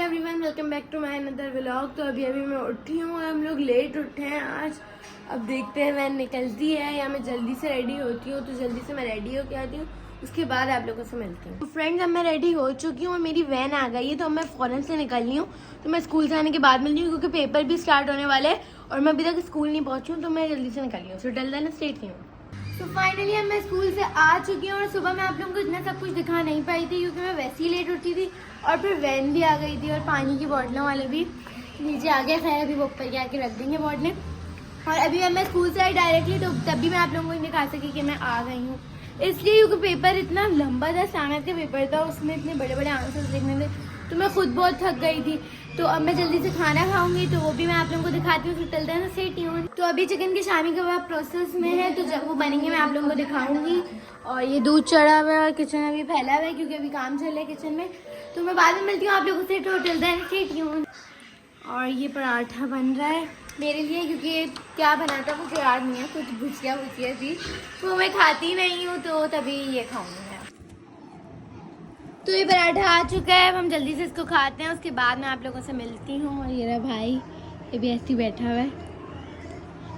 Everyone, welcome back to my another vlog. तो अभी मैं उठी हूँ और हम लोग लेट उठे हैं आज। अब देखते हैं वैन निकलती है या मैं जल्दी से रेडी होती हूँ, तो जल्दी से मैं रेडी होके आती हूँ, उसके बाद आप लोगों से मिलती हूँ। तो फ्रेंड्स, अब मैं रेडी हो चुकी हूँ और मेरी वैन आ गई है, तो अब मैं फ़ौरन से निकलनी हूँ। तो मैं स्कूल से आने के बाद मिलती हूँ क्योंकि पेपर भी स्टार्ट होने वाले हैं और मैं अभी तक स्कूल नहीं पहुँची हूँ, तो मैं जल्दी से निकली हूँ। So till then stay tuned. तो फाइनली अब मैं स्कूल से आ चुकी हूँ और सुबह मैं आप लोगों को इतना सब कुछ दिखा नहीं पाई थी क्योंकि मैं वैसे ही लेट उठी थी और फिर वैन भी आ गई थी और पानी की बोतलों वाले भी नीचे आ गए। खैर अभी वो ऊपर के आके रख देंगे बोतलें। और अभी अब मैं स्कूल से आई डायरेक्टली, तो तब भी मैं आप लोगों को नहीं दिखा सकी कि मैं आ गई हूँ, इसलिए क्योंकि पेपर इतना लंबा था, साइंस का पेपर था, उसमें इतने बड़े बड़े आंसर्स लिखने थे, तो मैं खुद बहुत थक गई थी। तो अब मैं जल्दी से खाना खाऊंगी, तो वो भी मैं आप लोगों को दिखाती हूँ। फिर चलते हैं स्टे ट्यून्ड। तो अभी चिकन की शामी कबाब प्रोसेस में है, तो जब वो बनेंगे मैं आप लोगों को दिखाऊंगी। और ये दूध चढ़ा हुआ है और किचन अभी फैला हुआ है क्योंकि अभी काम चल रहा है किचन में। तो मैं बाद में मिलती हूँ आप लोगों से। तो चलते हैं स्टे ट्यून्ड। और ये पराठा बन रहा है मेरे लिए, क्योंकि क्या बना था मुझे याद नहीं है, कुछ भुजिया थी, वो मैं खाती नहीं हूँ, तो तभी ये खाऊंगी मैं। तो ये पराठा आ चुका है, अब हम जल्दी से इसको खाते हैं, उसके बाद मैं आप लोगों से मिलती हूँ। और ये रहा भाई, ये भी ऐसे ही बैठा हुआ है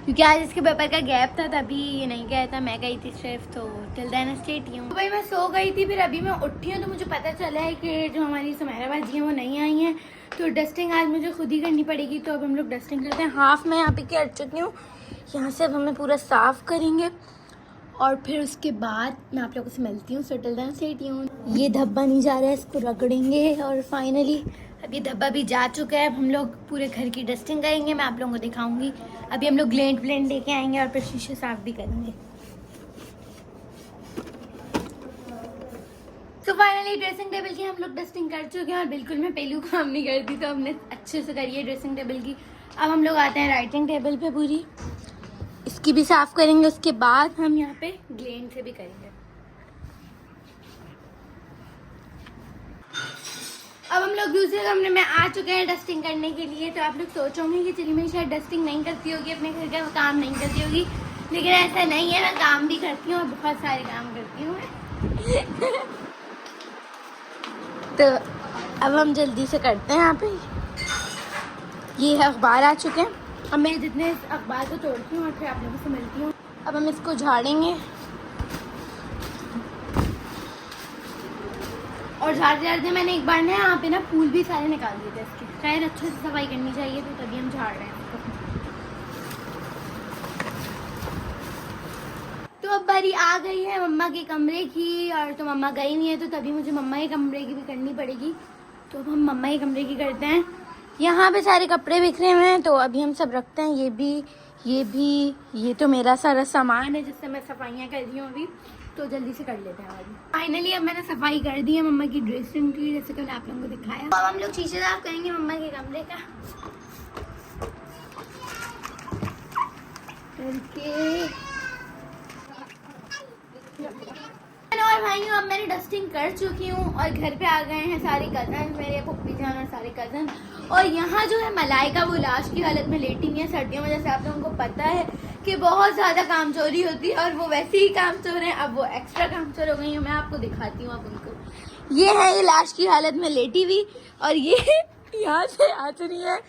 क्योंकि आज इसके पेपर का गैप था, तभी ये नहीं गया था, मैं गई थी सिर्फ। तो टिल देन स्टे ट्यून्ड। तो भाई मैं सो गई थी, फिर अभी मैं उठी हूँ तो मुझे पता चला है कि जो हमारी सुमेरा बाजी हैं वो नहीं आई हैं, तो डस्टिंग आज मुझे खुद ही करनी पड़ेगी। तो अब हम लोग डस्टिंग करते हैं। हाफ मैं यहाँ पे के हट चुकी हूँ, यहाँ से अब हमें पूरा साफ करेंगे और फिर उसके बाद मैं आप लोगों से मिलती हूँ। So till then stay tuned. ये धब्बा नहीं जा रहा है, इसको रगड़ेंगे और फाइनली अब ये धब्बा भी जा चुका है। अब हम लोग पूरे घर की डस्टिंग करेंगे, मैं आप लोगों को दिखाऊंगी। अभी हम लोग ग्लेंट व्लेंट लेके आएंगे और फिर शीशे साफ भी करेंगे। तो फाइनली ड्रेसिंग टेबल की हम लोग डस्टिंग कर चुके हैं और बिल्कुल मैं पहलू काम नहीं करती, तो हमने अच्छे से करी है ड्रेसिंग टेबल की। अब हम लोग आते हैं राइटिंग टेबल पे, पूरी इसकी भी साफ करेंगे, उसके बाद हम यहाँ पे ग्लेंट से भी करेंगे। अब हम लोग दूसरे कमरे में आ चुके हैं डस्टिंग करने के लिए। तो आप लोग सोचोगे कि चलिए मैं शायद डस्टिंग नहीं करती होगी, अपने घर का काम नहीं करती होगी, लेकिन ऐसा नहीं है, मैं काम भी करती हूँ और बहुत सारे काम करती हूँ तो अब हम जल्दी से करते हैं। यहाँ पे ये अखबार आ चुके हैं, अब मैं जितने अखबार को तोड़ती हूँ और फिर आप लोगों से मिलती हूँ। अब हम इसको झाड़ेंगे और झाड़ते मैंने एक बार ना यहाँ पे ना फूल भी सारे निकाल दिए थे इसके। खैर अच्छे से सफाई करनी चाहिए, तो तभी हम झाड़ रहे हैं। तो अब बारी आ गई है मम्मा के कमरे की, और तो मम्मा गई नहीं है, तो तभी मुझे मम्मा के कमरे की भी करनी पड़ेगी। तो अब हम मम्मा के कमरे की करते हैं। यहाँ पे सारे कपड़े बिखरे हुए हैं, तो अभी हम सब रखते हैं। ये भी, ये तो मेरा सारा सामान है जिससे मैं सफाइयाँ कर रही हूँ अभी, तो जल्दी से कर लेते हैं। अभी फाइनली अब मैंने सफाई कर दी है मम्मा की ड्रेसिंग की, जैसे कल आप लोगों को दिखाया। अब हम लोग शीशे साफ करेंगे मम्मा के कमरे का करके। और भाई अब मैंने डस्टिंग कर चुकी हूँ और घर पे आ गए हैं सारे कजन, मेरे पप्पी जान और सारे कजन। और यहाँ जो है मलाइका, वो लाश की हालत में लेटी हुई है। सर्दियों में जैसे आप लोगों को पता है कि बहुत ज़्यादा कामचोरी होती है, और वो वैसे ही कामचोर है, अब वो एक्स्ट्रा कामचोर हो गई है। मैं आपको दिखाती हूँ अब उनको। ये है ये लाश की हालत में लेटी हुई, और ये यहाँ से आच रही है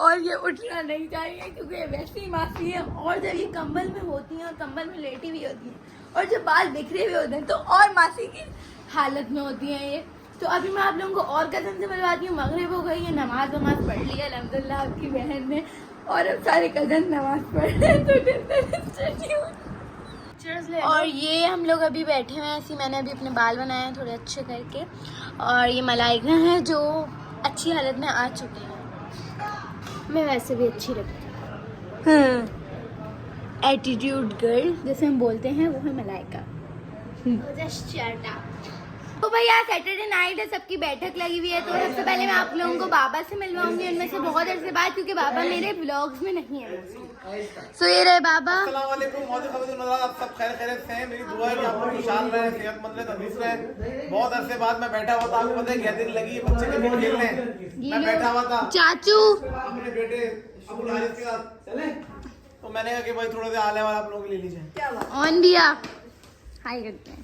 और ये उठना नहीं चाहिए क्योंकि ये वैसे ही मासी है। और जब ये कंबल में होती हैं और कंबल में लेटी हुई होती है और जब बाल बिखरे हुए होते हैं, तो और मासी की हालत में होती हैं ये। तो अभी मैं आप लोगों को और कज़न से मिलवाती हूँ। मगरिब हो गई है, नमाज पढ़ ली है अल्हम्दुलिल्लाह आपकी बहन ने, और अब सारे कज़न नमाज पढ़ रहे हैं। तो और ये हम लोग अभी बैठे हुए हैं ऐसे। मैंने अभी अपने बाल बनाए हैं थोड़े अच्छे करके, और ये मलाइका है जो अच्छी हालत में आ चुकी है। मैं वैसे भी अच्छी लगती हूँ, एटीट्यूड गर्ल जैसे हम बोलते हैं, वो है मलाइका। तो भाई आज सैटरडे नाइट है, सबकी बैठक लगी हुई है। तो सबसे पहले मैं आप लोगों को बाबा से मिलवाऊंगी, उनमें से बहुत अरसे बाद, क्योंकि बाबा मेरे व्लॉग्स में नहीं है। सो ये रहे बाबा। अस्सलाम वालेकुम, आप सब खैरियत से हैं। मेरी दुआ है कि आप लोग खुशहाल रहे, सेहतमंद रहे, तंदुरुस्त रहे। बहुत अरसे बाद मैं बैठा हुआ था, आपको पता है क्या दिन लगी बच्चे क्रिकेट खेलने, मैं बैठा हुआ था चाचू अपने बेटे अबुल हारिस के साथ, तो मैंने कहा कि भाई थोड़ा सा आले वाला आप लोग ले लीजिए। ऑन दिया, हाय करते हैं।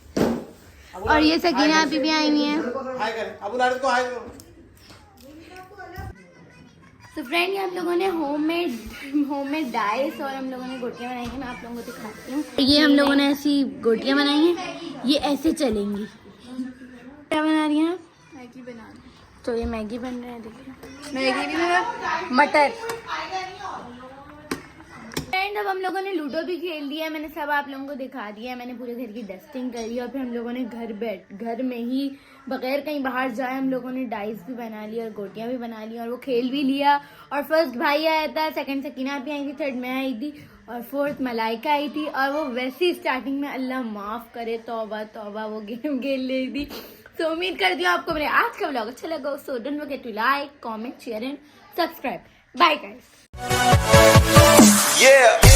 और ये सकीना अभी भी आई हुई है। हाय करें, अबुल हारिस को हाय करो। तो फ्रेंड ये हम लोगों ने होममेड डाइस और हम लोगों ने गोटियाँ बनाई हैं। मैं आप लोगों को दिखाती हूँ। ये हम लोगों ने ऐसी गोटियाँ बनाई हैं, ये ऐसे चलेंगी। क्या बना रही हैं? मैगी बना रही तो ये मैगी बन रहा है, देखिए मैगी नहीं बना मटर। फ्रेंड अब हम लोगों ने लूडो भी खेल लिया है, मैंने सब आप लोगों को दिखा दिया है। मैंने पूरे घर की डस्टिंग करी और फिर हम लोगों ने घर में ही बगैर कहीं बाहर जाए हम लोगों ने डाइस भी बना ली और गोटियां भी बना ली और वो खेल भी लिया। और फर्स्ट भाई आया था, सेकंड सकीना भी आई थी, थर्ड मैं आई थी और फोर्थ मलाइका आई थी। और वो वैसे ही स्टार्टिंग में अल्लाह माफ करे तौबा तौबा वो गेम खेल रही थी। तो उम्मीद करती हूँ आपको मेरे आज का व्लॉग अच्छा लगा। So don't forget to like, comment, share and subscribe. Bye guys. Yeah.